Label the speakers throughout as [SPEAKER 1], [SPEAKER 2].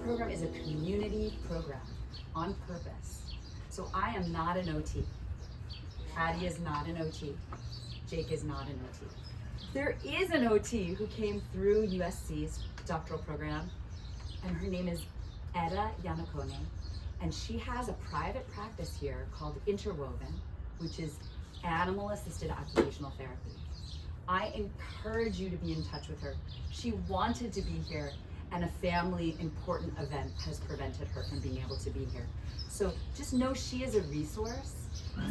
[SPEAKER 1] program is a community program on purpose. So I am not an OT. Addie is not an OT. Jake is not an OT. There is an OT who came through USC's doctoral program, and her name is Etta Yanakone, and she has a private practice here called Interwoven, which is animal-assisted occupational therapy. I encourage you to be in touch with her. She wanted to be here, and a family important event has prevented her from being able to be here. So just know she is a resource.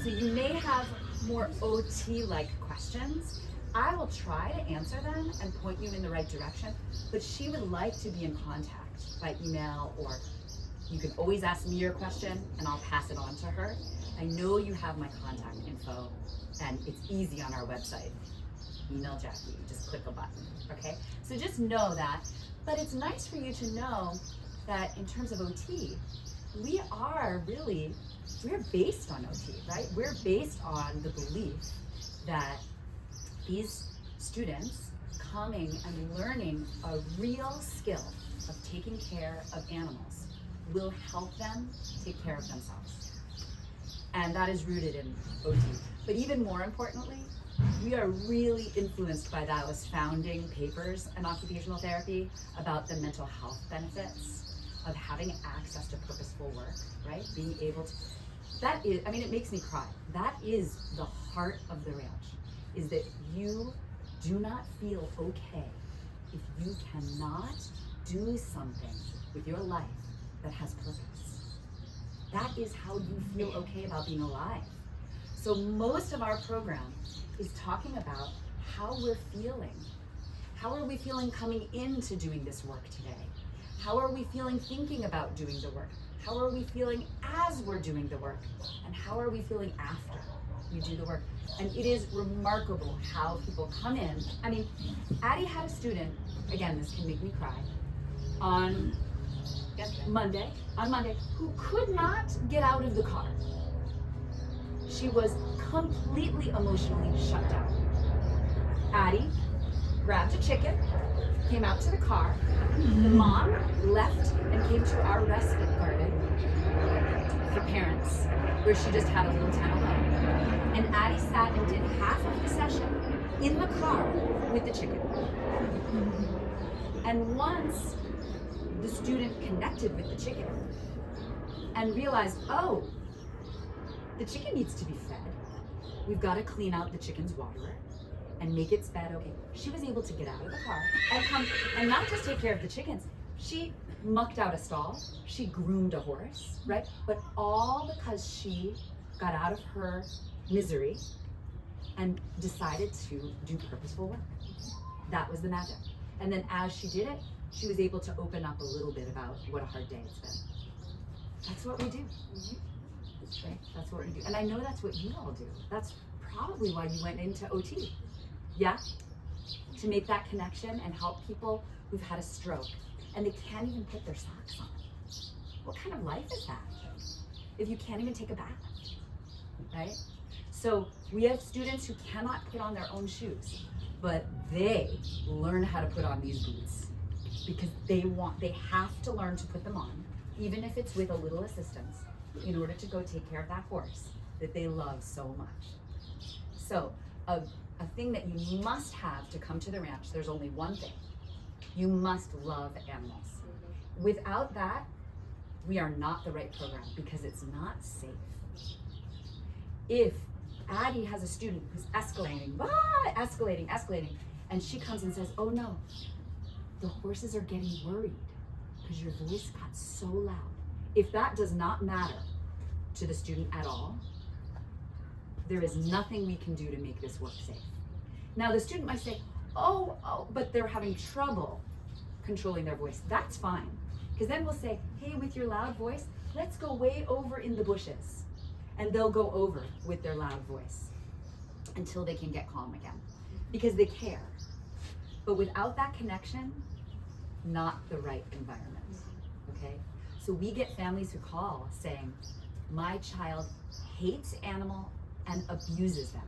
[SPEAKER 1] So you may have more OT-like questions. I will try to answer them and point you in the right direction, but she would like to be in contact by email, or you can always ask me your question and I'll pass it on to her. I know you have my contact info, and it's easy on our website. Email Jackie, just click a button, okay? So just know that, but it's nice for you to know that in terms of OT, we're based on OT, right? We're based on the belief that these students coming and learning a real skill of taking care of animals will help them take care of themselves. And that is rooted in OT. But even more importantly, we are really influenced by those founding papers in occupational therapy about the mental health benefits of having access to purposeful work, right? Being able to, that is, I mean, it makes me cry. That is the heart of the ranch, is that you do not feel okay if you cannot do something with your life that has purpose. That is how you feel okay about being alive. So most of our program is talking about how we're feeling. How are we feeling coming into doing this work today? How are we feeling thinking about doing the work? How are we feeling as we're doing the work? And how are we feeling after we do the work? And it is remarkable how people come in. I mean, Addie had a student, again, this can make me cry, on Monday, who could not get out of the car. She was completely emotionally shut down. Addie grabbed a chicken, came out to the car. The mom left and came to our respite garden for parents, where she just had a little time alone. And Addie sat and did half of the session in the car with the chicken. And once the student connected with the chicken and realized, oh, the chicken needs to be fed. We've got to clean out the chicken's water and make its bed okay. She was able to get out of the car and come and not just take care of the chickens. She mucked out a stall. She groomed a horse, right? But all because she got out of her misery and decided to do purposeful work. That was the magic. And then as she did it, she was able to open up a little bit about what a hard day it's been. That's what we do. Right? That's what we do. And I know that's what you all do. That's probably why you went into OT. Yeah? To make that connection and help people who've had a stroke and they can't even put their socks on. What kind of life is that? If you can't even take a bath, right? So we have students who cannot put on their own shoes, but they learn how to put on these boots because they have to learn to put them on, even if it's with a little assistance, in order to go take care of that horse that they love so much. So a thing that you must have to come to the ranch, there's only one thing. You must love animals. Without that, we are not the right program because it's not safe. If Addie has a student who's escalating, and she comes and says, oh no, the horses are getting worried because your voice got so loud. If that does not matter to the student at all, there is nothing we can do to make this work safe. Now the student might say, oh, but they're having trouble controlling their voice. That's fine, because then we'll say, hey, with your loud voice, let's go way over in the bushes. And they'll go over with their loud voice until they can get calm again, because they care. But without that connection, not the right environment, okay? So we get families who call saying, my child hates animal and abuses them.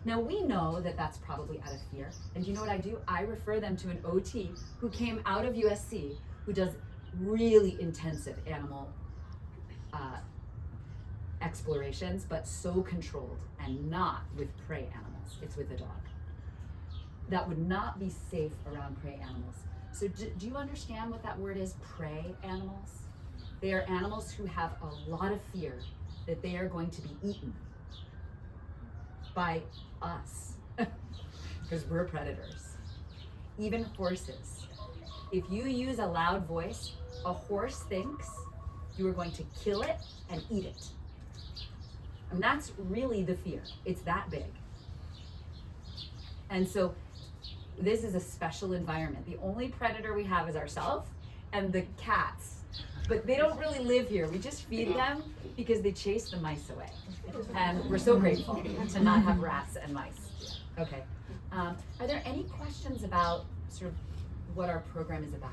[SPEAKER 1] Now we know that that's probably out of fear. And do you know what I do? I refer them to an OT who came out of USC, who does really intensive animal explorations, but so controlled, and not with prey animals. It's with the dog. That would not be safe around prey animals. So do you understand what that word is, prey animals? They are animals who have a lot of fear that they are going to be eaten by us, because we're predators. Even horses. If you use a loud voice, a horse thinks you are going to kill it and eat it. And that's really the fear. It's that big. And so this is a special environment. The only predator we have is ourselves and the cats. But they don't really live here. We just feed them because they chase the mice away. And we're so grateful to not have rats and mice. Okay. Are there any questions about sort of what our program is about?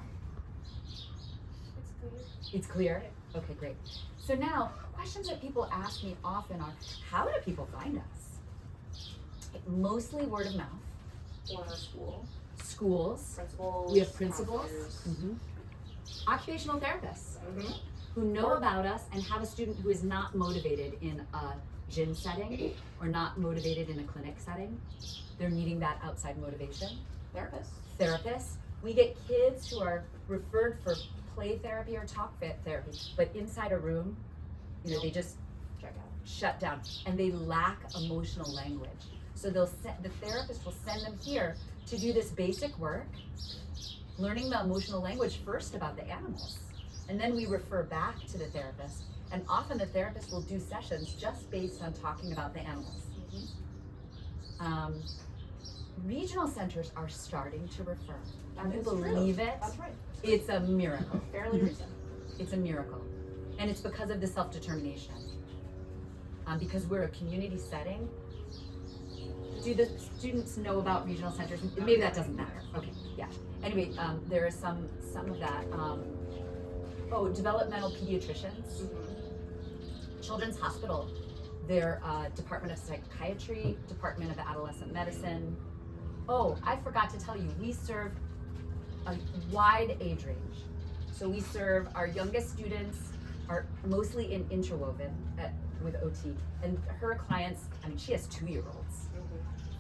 [SPEAKER 2] It's clear.
[SPEAKER 1] It's clear? Okay, great. So now, questions that people ask me often are, how do people find us? Mostly word of mouth.
[SPEAKER 2] Or school.
[SPEAKER 1] Schools.
[SPEAKER 2] Principals.
[SPEAKER 1] We have principals.
[SPEAKER 2] counselors.
[SPEAKER 1] Occupational therapists
[SPEAKER 2] Mhm.
[SPEAKER 1] who know about us and have a student who is not motivated in a gym setting or not motivated in a clinic setting. They're needing that outside motivation.
[SPEAKER 2] Therapists.
[SPEAKER 1] Therapists. We get kids who are referred for play therapy or talk fit therapy, but inside a room, they just
[SPEAKER 2] Check out.
[SPEAKER 1] shut down and they lack emotional language. So the therapist will send them here to do this basic work, learning the emotional language first about the animals. And then we refer back to the therapist. And often the therapist will do sessions just based on talking about the animals. Regional centers are starting to refer. Can you
[SPEAKER 2] That is true.
[SPEAKER 1] believe it?
[SPEAKER 2] That's right.
[SPEAKER 1] It's a miracle.
[SPEAKER 2] Fairly recent.
[SPEAKER 1] It's a miracle. And it's because of the self-determination. Because we're a community setting. Do the students know about regional centers? Maybe that doesn't matter. Okay, yeah. Anyway, there is some of that. Developmental pediatricians. Children's Hospital, their Department of Psychiatry, Department of Adolescent Medicine. Oh, I forgot to tell you, we serve a wide age range. So we serve our youngest students are mostly in interwoven with OT, and her clients, she has 2-year-olds.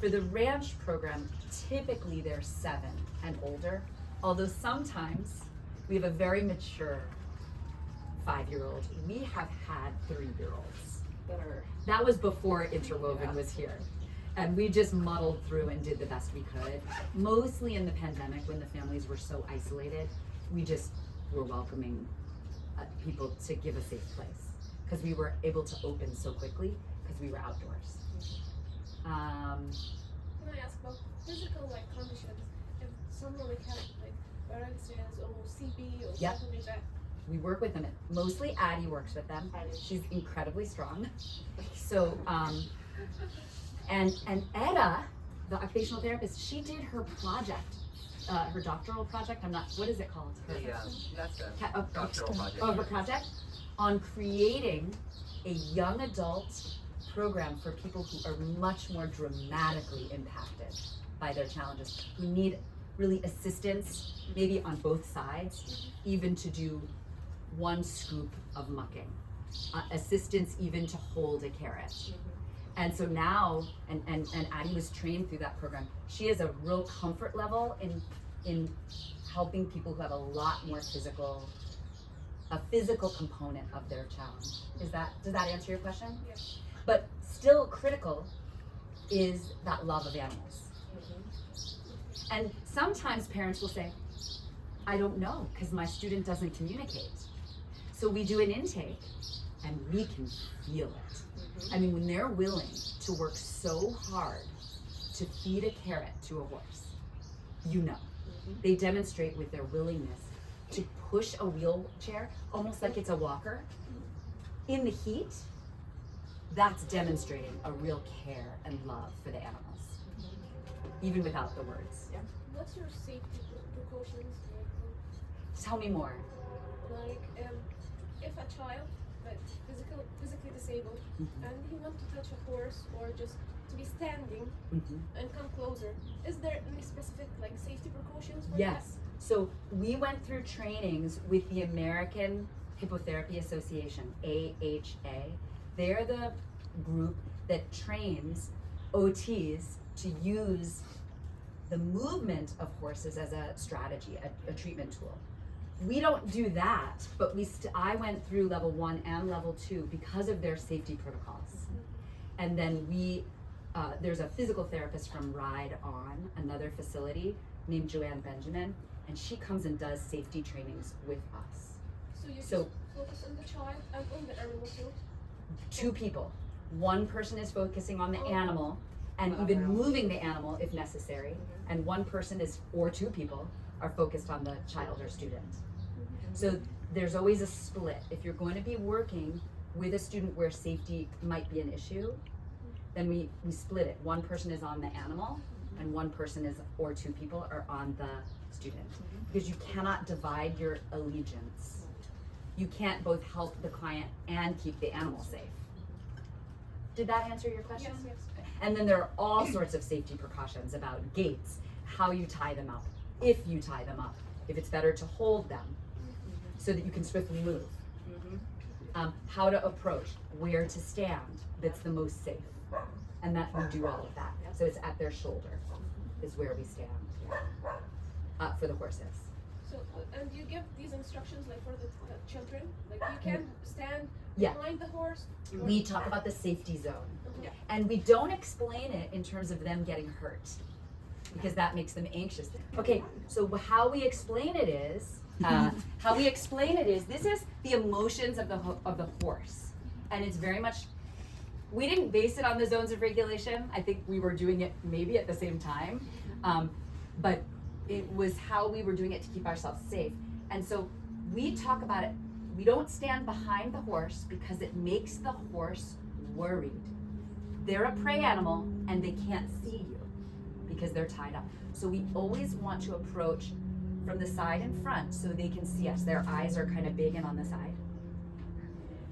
[SPEAKER 1] For the ranch program, typically they're 7 and older, although sometimes we have a very mature 5-year-old. We have had 3-year-olds. That was before Interwoven was here. And we just muddled through and did the best we could. Mostly in the pandemic when the families were so isolated, we just were welcoming people to give a safe place because we were able to open so quickly because we were outdoors.
[SPEAKER 3] Can I ask about physical conditions? If someone has paralysis or CB or
[SPEAKER 1] Yep.
[SPEAKER 3] something like that.
[SPEAKER 1] We work with them. Mostly Addie works with them. She's incredibly strong. So, and Etta, the occupational therapist, she did her project, her doctoral project. What is it called?
[SPEAKER 4] That's a doctoral project.
[SPEAKER 1] Her project on creating a young adult program for people who are much more dramatically impacted by their challenges, who need really assistance, maybe on both sides, even to do 1 scoop of mucking, assistance even to hold a carrot. And so now, and Addie was trained through that program, she has a real comfort level in helping people who have a lot more a physical component of their challenge. Does that answer your question?
[SPEAKER 3] Yes.
[SPEAKER 1] But still critical is that love of animals. And sometimes parents will say, I don't know because my student doesn't communicate. So we do an intake and we can feel it. I mean, when they're willing to work so hard to feed a carrot to a horse, they demonstrate with their willingness to push a wheelchair, almost like it's a walker, in the heat. That's demonstrating a real care and love for the animals, even without the words.
[SPEAKER 3] What's your safety precautions?
[SPEAKER 1] Tell me more.
[SPEAKER 3] If a child physically disabled and he wants to touch a horse or just to be standing and come closer, is there any specific safety precautions for
[SPEAKER 1] Yes. So we went through trainings with the American Hippotherapy Association, AHA. They're the group that trains OTs to use the movement of horses as a strategy, a treatment tool. We don't do that, but I went through level 1 and level 2 because of their safety protocols. And then there's a physical therapist from Ride On, another facility, named Joanne Benjamin, and she comes and does safety trainings with us.
[SPEAKER 3] So you
[SPEAKER 1] So-
[SPEAKER 3] just focus on the child and on the animal too?
[SPEAKER 1] 2 people. One person is focusing on the
[SPEAKER 3] Oh.
[SPEAKER 1] animal and even moving the animal if necessary, and one person or 2 people are focused on the child or student. So there's always a split. If you're going to be working with a student where safety might be an issue, then we split it. One person is on the animal and one person or 2 people are on the student. Because you cannot divide your allegiance. You can't both help the client and keep the animal safe. Did that answer your question?
[SPEAKER 3] Yes, yes.
[SPEAKER 1] And then there are all sorts of safety precautions about gaits, how you tie them up, if you tie them up, if it's better to hold them so that you can swiftly move, how to approach, where to stand that's the most safe, and that we do all of that. So it's at their shoulder is where we stand for the horses.
[SPEAKER 3] So, and you give these instructions like for the children? Like you can stand
[SPEAKER 1] Yeah.
[SPEAKER 3] behind the horse?
[SPEAKER 1] We talk about the safety zone.
[SPEAKER 3] Yeah.
[SPEAKER 1] And we don't explain it in terms of them getting hurt because that makes them anxious. Okay, so how we explain it is, this is the emotions of the horse. And it's very much, we didn't base it on the zones of regulation. I think we were doing it maybe at the same time. But it was how we were doing it to keep ourselves safe. And so we talk about it. We don't stand behind the horse because it makes the horse worried. They're a prey animal and they can't see you because they're tied up. So we always want to approach from the side and front so they can see us. Their eyes are kind of big and on the side.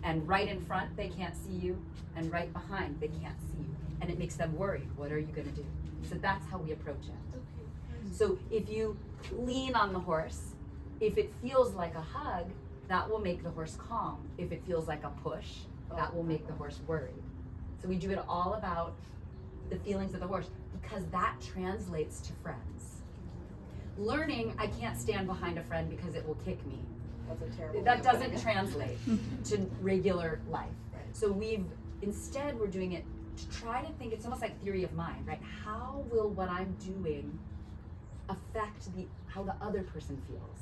[SPEAKER 1] And right in front, they can't see you. And right behind, they can't see you. And it makes them worried. What are you gonna do? So that's how we approach it. So if you lean on the horse, if it feels like a hug, that will make the horse calm. If it feels like a push, that will make the horse worried. So we do it all about the feelings of the horse because that translates to friends. Learning, I can't stand behind a friend because it will kick me.
[SPEAKER 2] That's a terrible.
[SPEAKER 1] That doesn't translate to regular life. So we're doing it to try to think, it's almost like theory of mind, right? How will what I'm doing affect how the other person feels?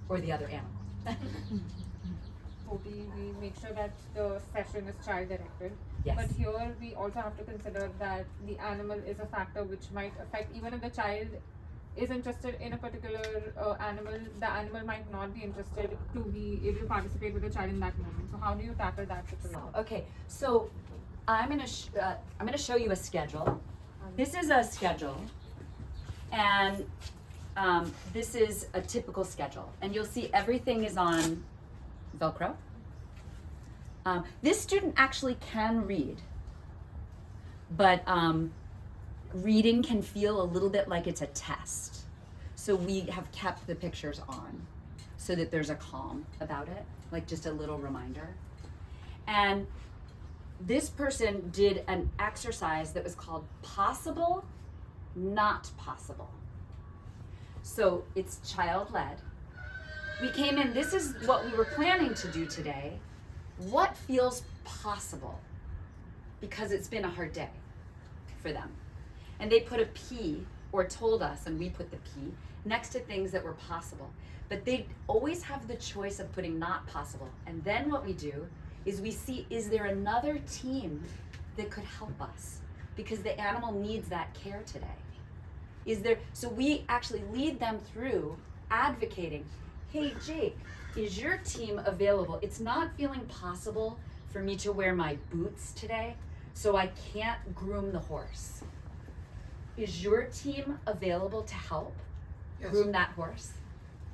[SPEAKER 1] Or the other animal.
[SPEAKER 5] We make sure that the session is child directed.
[SPEAKER 1] Yes.
[SPEAKER 5] But here we also have to consider that the animal is a factor which might affect, even if the child is interested in a particular animal, the animal might not be interested to be able to participate with the child in that moment. So how do you tackle that situation?
[SPEAKER 1] Okay, so I'm gonna show you a schedule. This is a schedule, and this is a typical schedule, and you'll see everything is on Velcro. This student actually can read, but reading can feel a little bit like it's a test. So we have kept the pictures on so that there's a calm about it, like just a little reminder. And this person did an exercise that was called possible, not possible. So it's child-led. We came in, this is what we were planning to do today. What feels possible? Because it's been a hard day for them. And they put a P, or told us, and we put the P, next to things that were possible. But they always have the choice of putting not possible. And then what we do is we see, is there another team that could help us? Because the animal needs that care today. So we actually lead them through advocating, hey Jake, is your team available? It's not feeling possible for me to wear my boots today, so I can't groom the horse. Is your team available to help groom that horse,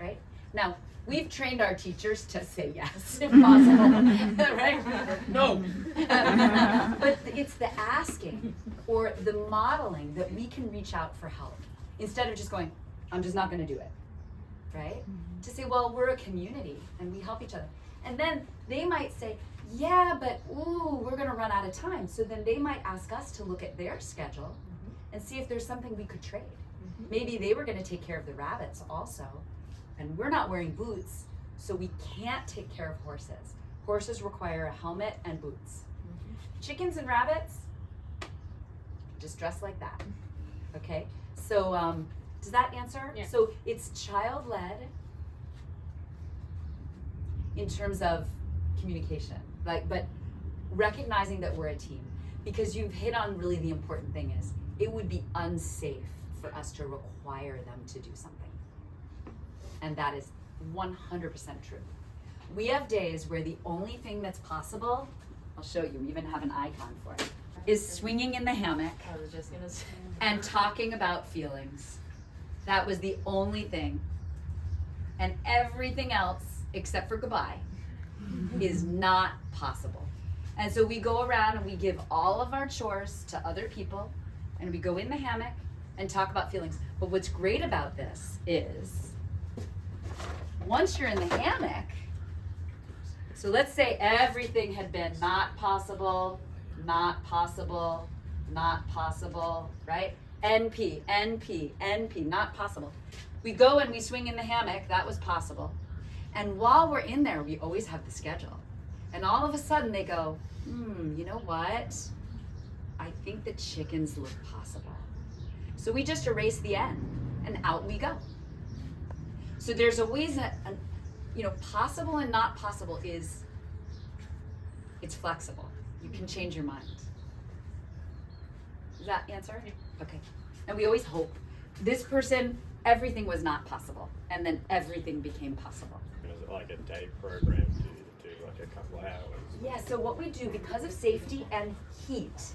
[SPEAKER 1] right? Now, we've trained our teachers to say yes, if possible, right? No. But it's the asking or the modeling that we can reach out for help instead of just going, I'm just not going to do it, right? To say, well, we're a community and we help each other. And then they might say, yeah, but ooh, we're going to run out of time. So then they might ask us to look at their schedule and see if there's something we could trade. Maybe they were going to take care of the rabbits also, and we're not wearing boots, so we can't take care of horses. Horses require a helmet and boots. Chickens and rabbits, just dress like that, okay? So does that answer?
[SPEAKER 5] Yeah.
[SPEAKER 1] So it's child-led in terms of communication, but recognizing that we're a team, because you've hit on really the important thing is, it would be unsafe for us to require them to do something. And that is 100% true. We have days where the only thing that's possible, I'll show you, we even have an icon for it, is swinging in the hammock
[SPEAKER 2] I was just gonna say.
[SPEAKER 1] and talking about feelings. That was the only thing. And everything else, except for goodbye, is not possible. And so we go around and we give all of our chores to other people, and we go in the hammock and talk about feelings. But what's great about this is, once you're in the hammock, so let's say everything had been not possible, not possible, not possible, right? NP, NP, NP, not possible. We go and we swing in the hammock, that was possible. And while we're in there, we always have the schedule. And all of a sudden they go, you know what? I think the chickens look possible. So we just erase the N and out we go. So there's always possible and not possible it's flexible. You can change your mind. Does that answer? Okay. And we always hope. This person, everything was not possible, and then everything became possible.
[SPEAKER 6] Is it like a day program to do like a couple of hours?
[SPEAKER 1] Yeah, so what we do, because of safety and heat,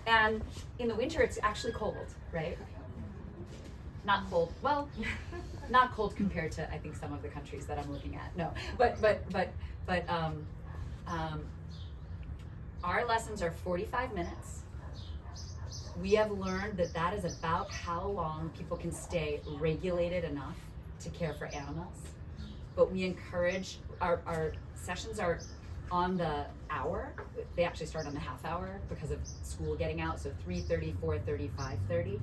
[SPEAKER 1] and in the winter it's actually cold, right? Not cold, well, not cold compared to I think some of the countries that I'm looking at. No, but our lessons are 45 minutes. We have learned that is about how long people can stay regulated enough to care for animals. But we encourage, our sessions are on the hour. They actually start on the half hour because of school getting out, so 3:30, 4:30, 5:30.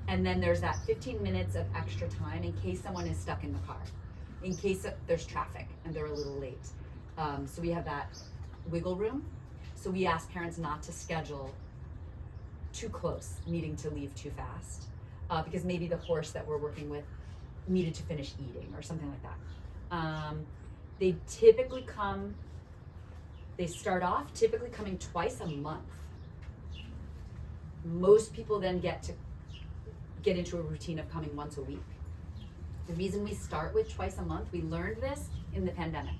[SPEAKER 1] And then there's that 15 minutes of extra time in case someone is stuck in the car, in case there's traffic and they're a little late. So we have that wiggle room. So we ask parents not to schedule too close, needing to leave too fast, because maybe the horse that we're working with needed to finish eating or something like that. They typically start off typically coming twice a month. Most people then get into a routine of coming once a week. The reason we start with twice a month, we learned this in the pandemic.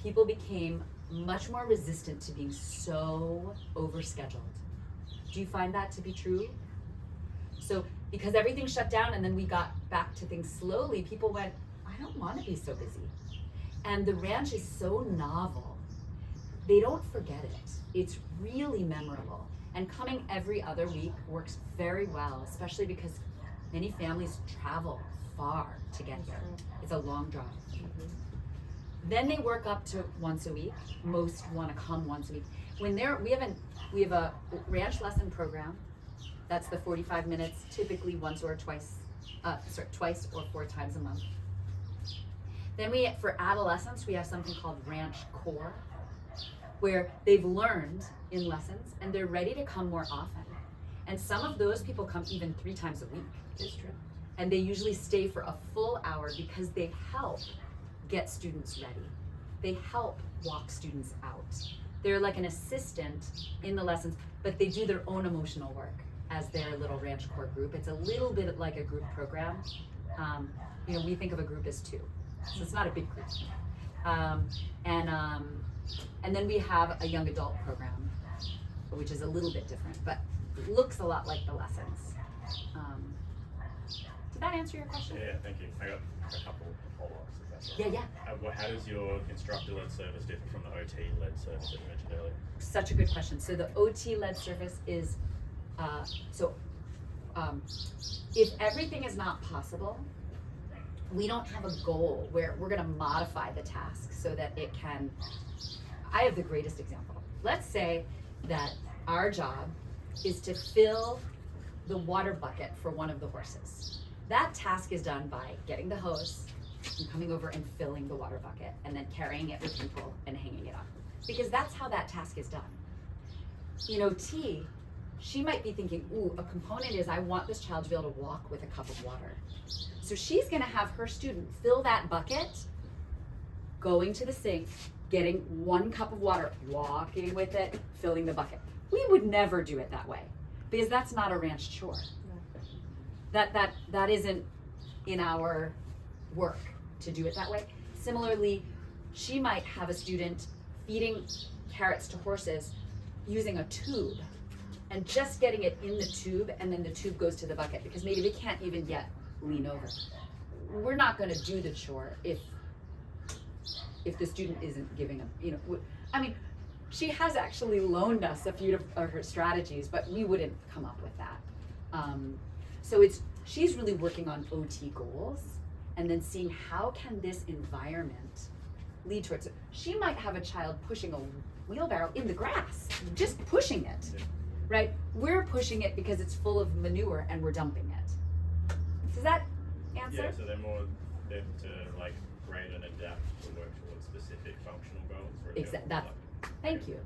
[SPEAKER 1] People became much more resistant to being so overscheduled. Do you find that to be true? So because everything shut down and then we got back to things slowly, people went, I don't want to be so busy. And the ranch is so novel. They don't forget it. It's really memorable. And coming every other week works very well, especially because many families travel far to get here. It's a long drive. Then they work up to once a week. Most want to come once a week. We have a ranch lesson program. That's the 45 minutes, typically twice or 4 times a month. Then for adolescents, we have something called Ranch Core, where they've learned in lessons and they're ready to come more often. And some of those people come even 3 times a week.
[SPEAKER 2] It's true.
[SPEAKER 1] And they usually stay for a full hour because they help get students ready. They help walk students out. They're like an assistant in the lessons, but they do their own emotional work as their little Ranch Core group. It's a little bit like a group program. We think of a group as 2, so it's not a big group. And then we have a young adult program, which is a little bit different, but looks a lot like the lessons. Did that answer your question?
[SPEAKER 6] Yeah, thank you. I got a couple of follow-ups if that's all
[SPEAKER 1] Yeah,
[SPEAKER 6] right.
[SPEAKER 1] yeah.
[SPEAKER 6] How does your instructor-led service differ from the OT-led service that you mentioned earlier?
[SPEAKER 1] Such a good question. So the OT-led service is, so if everything is not possible, we don't have a goal where we're going to modify the task so that it can. I have the greatest example. Let's say that our job is to fill the water bucket for one of the horses. That task is done by getting the hose and coming over and filling the water bucket and then carrying it with people and hanging it up. Because that's how that task is done. In OT, she might be thinking, ooh, a component is I want this child to be able to walk with a cup of water. So she's gonna have her student fill that bucket, going to the sink, getting 1 cup of water, walking with it, filling the bucket. We would never do it that way because that's not a ranch chore. That isn't in our work to do it that way. Similarly, she might have a student feeding carrots to horses using a tube and just getting it in the tube, and then the tube goes to the bucket because maybe they can't even yet lean over. We're not going to do the chore if the student isn't giving them, she has actually loaned us a few of her strategies, but we wouldn't come up with that. So she's really working on OT goals and then seeing how can this environment lead towards it. She might have a child pushing a wheelbarrow in the grass, just pushing it, right? We're pushing it because it's full of manure and we're dumping it. Does that answer?
[SPEAKER 6] Yeah, so they're more there to like grade and adapt to work towards specific functional goals. For example,
[SPEAKER 1] Thank you.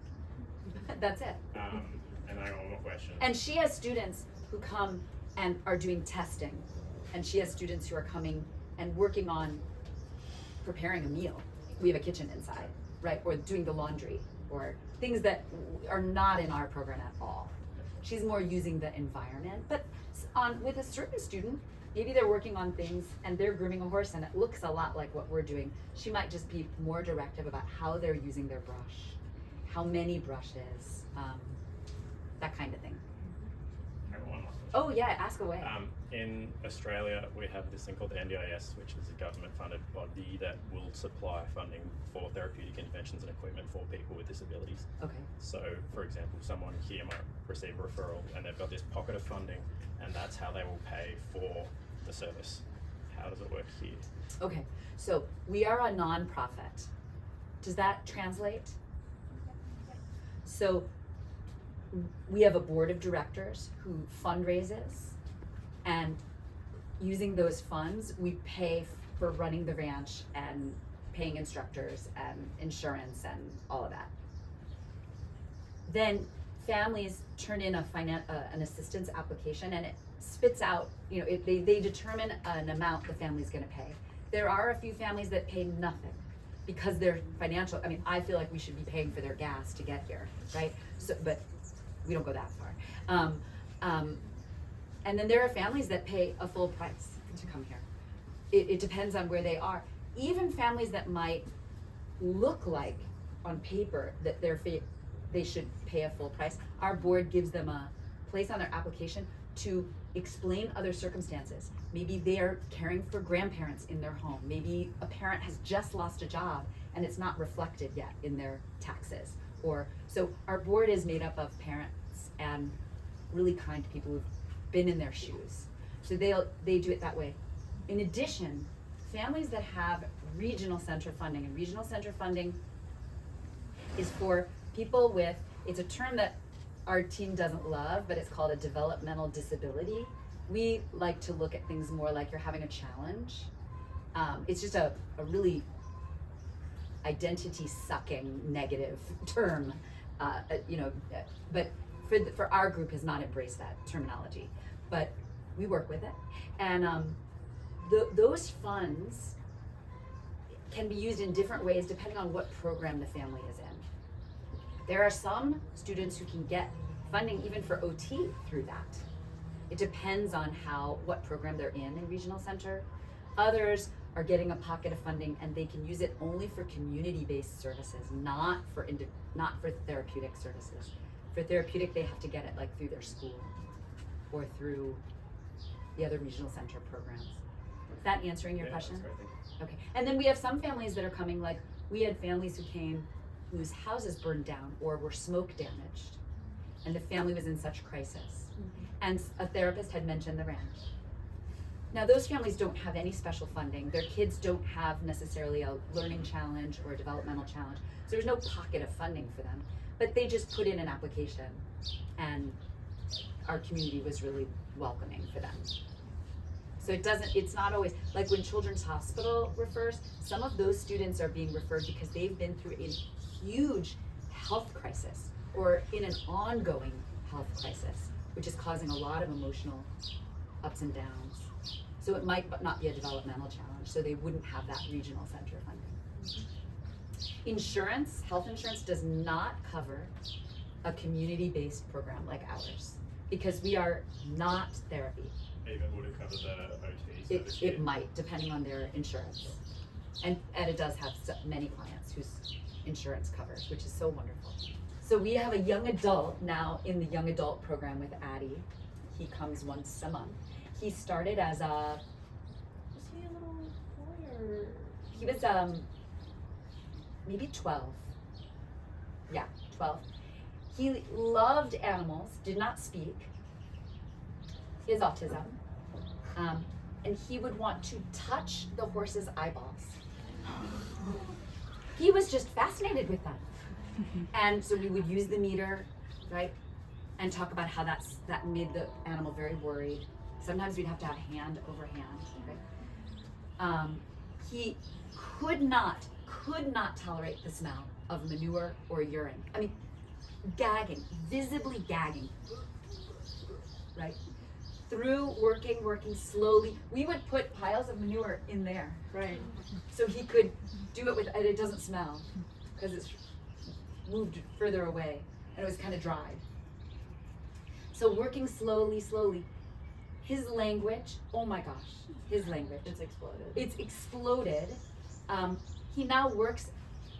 [SPEAKER 1] That's it.
[SPEAKER 6] And I got one more question.
[SPEAKER 1] And she has students who come and are doing testing, and she has students who are coming and working on preparing a meal. We have a kitchen inside, right? Or doing the laundry, or things that are not in our program at all. She's more using the environment, but with a certain student, maybe they're working on things and they're grooming a horse and it looks a lot like what we're doing. She might just be more directive about how they're using their brush, how many brushes, that kind of thing.
[SPEAKER 6] I got one last question.
[SPEAKER 1] Oh yeah, ask away.
[SPEAKER 6] In Australia, we have this thing called the NDIS, which is a government-funded body that will supply funding for therapeutic interventions and equipment for people with disabilities.
[SPEAKER 1] Okay.
[SPEAKER 6] So, for example, someone here might receive a referral and they've got this pocket of funding, and that's how they will pay for the service. How does it work here?
[SPEAKER 1] Okay, so we are a non-profit. Does that translate? So we have a board of directors who fundraises, and using those funds, we pay for running the ranch and paying instructors and insurance and all of that. Then families turn in an assistance application, and it spits out, they determine an amount the family's gonna pay. There are a few families that pay nothing because they're financial. I feel like we should be paying for their gas to get here, right? So, but we don't go that far. And then there are families that pay a full price to come here. It depends on where they are. Even families that might look like on paper that they should pay a full price, our board gives them a place on their application to explain other circumstances. Maybe they are caring for grandparents in their home. Maybe a parent has just lost a job and it's not reflected yet in their taxes. So our board is made up of parents and really kind people who've been in their shoes. So they do it that way. In addition, families that have regional center funding, and regional center funding is for people with, it's a term that our team doesn't love, but it's called a developmental disability. We like to look at things more like you're having a challenge. It's just a really identity sucking negative term, but for our group has not embraced that terminology, but we work with it. And those funds can be used in different ways depending on what program the family is in. There are some students who can get funding even for OT through that. It depends on what program they're in regional center. Others are getting a pocket of funding and they can use it only for community-based services, not for therapeutic services. For therapeutic, they have to get it like through their school or through the other regional center programs. Is that answering your question?
[SPEAKER 6] That's great, thank you.
[SPEAKER 1] Okay, and then we have some families that are coming, like we had families who came whose houses burned down or were smoke damaged, and the family was in such crisis. And a therapist had mentioned the ranch. Now those families don't have any special funding. Their kids don't have necessarily a learning challenge or a developmental challenge. So there's no pocket of funding for them. But they just put in an application, and our community was really welcoming for them. So it's not always, like when Children's Hospital refers, some of those students are being referred because they've been through a huge health crisis or in an ongoing health crisis, which is causing a lot of emotional ups and downs. So it might not be a developmental challenge, so they wouldn't have that regional center funding. Insurance, health insurance does not cover a community-based program like ours because we are not therapy.
[SPEAKER 6] Even would it cover the OT service?
[SPEAKER 1] It might, depending on their insurance. And it does have many clients whose insurance covers, which is so wonderful. So we have a young adult now in the young adult program with Addie. He comes once a month. He started as a,
[SPEAKER 3] Was he a little boy or?
[SPEAKER 1] he was maybe 12. Yeah, 12. He loved animals, did not speak. He has autism. And he would want to touch the horse's eyeballs. He was just fascinated with them. And so we would use the meter, right? And talk about how that made the animal very worried. Sometimes we'd have to have hand over hand, right? He could not tolerate the smell of manure or urine. I mean, gagging, visibly gagging, right? Through working slowly. We would put piles of manure in there, right? So he could do it and it doesn't smell because it's moved further away and it was kind of dry. So working slowly. His language, oh my gosh, his language.
[SPEAKER 2] It's exploded.
[SPEAKER 1] It's exploded. He now works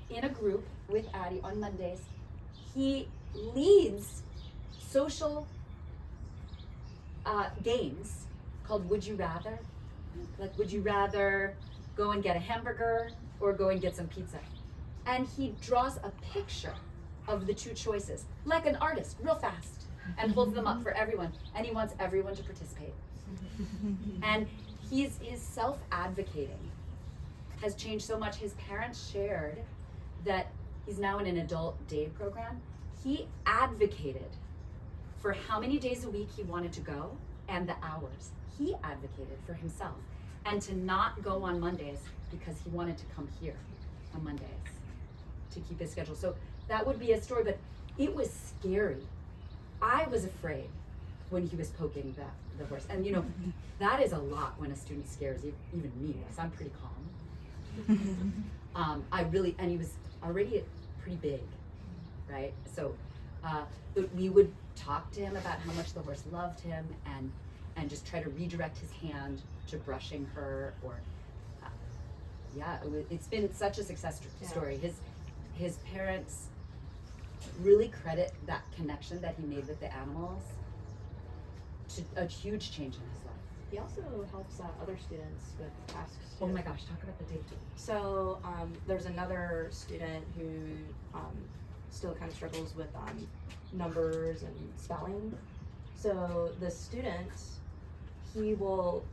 [SPEAKER 1] in a group with Addie on Mondays. He leads social games called Would You Rather? Like, would you rather go and get a hamburger or go and get some pizza? And he draws a picture of the two choices, like an artist, real fast, and holds them up for everyone. And he wants everyone to participate. And his self-advocating has changed so much. His parents shared that he's now in an adult day program. He advocated for how many days a week he wanted to go and the hours. He advocated for himself and to not go on Mondays because he wanted to come here on Mondays to keep his schedule. So that would be a story, but it was scary. I was afraid when he was poking the horse. And you know, that is a lot when a student scares even me, because I'm pretty calm. And he was already pretty big, right? So but we would talk to him about how much the horse loved him and just try to redirect his hand to brushing her or it's been such a success story. His parents really credit that connection that he made with the animals to a huge change in his life.
[SPEAKER 2] He also helps other students with tasks too.
[SPEAKER 1] Oh my gosh, talk about the date.
[SPEAKER 2] So there's another student who still kind of struggles with numbers and spelling. So the student, he will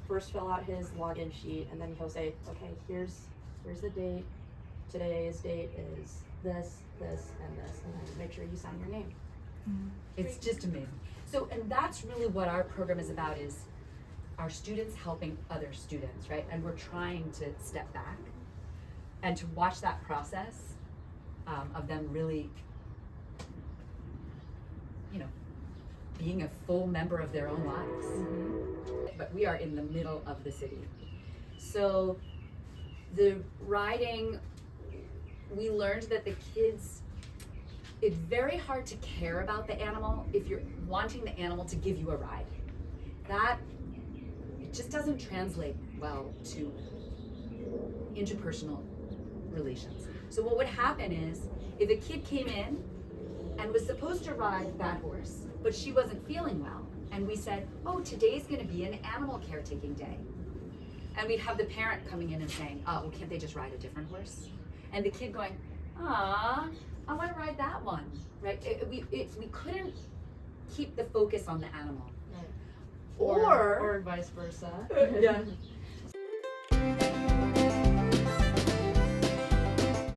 [SPEAKER 2] first fill out his login sheet and then he'll say, okay, here's the date. Today's date is this, and this, and then make sure you sign your name.
[SPEAKER 1] It's just amazing. So, and that's really what our program is about, is our students helping other students, right? And we're trying to step back and to watch that process of them really, being a full member of their own lives. Mm-hmm. But we are in the middle of the city. So the riding, we learned that the kids, it's very hard to care about the animal if you're wanting the animal to give you a ride. That, it just doesn't translate well to interpersonal relations. So what would happen is, if a kid came in and was supposed to ride that horse, but she wasn't feeling well, and we said, oh, today's gonna be an animal caretaking day. And we'd have the parent coming in and saying, oh, well, can't they just ride a different horse? And the kid going, I want to ride that one, right? We couldn't keep the focus on the animal.
[SPEAKER 2] Right.
[SPEAKER 1] Or
[SPEAKER 2] or vice versa.
[SPEAKER 1] yeah.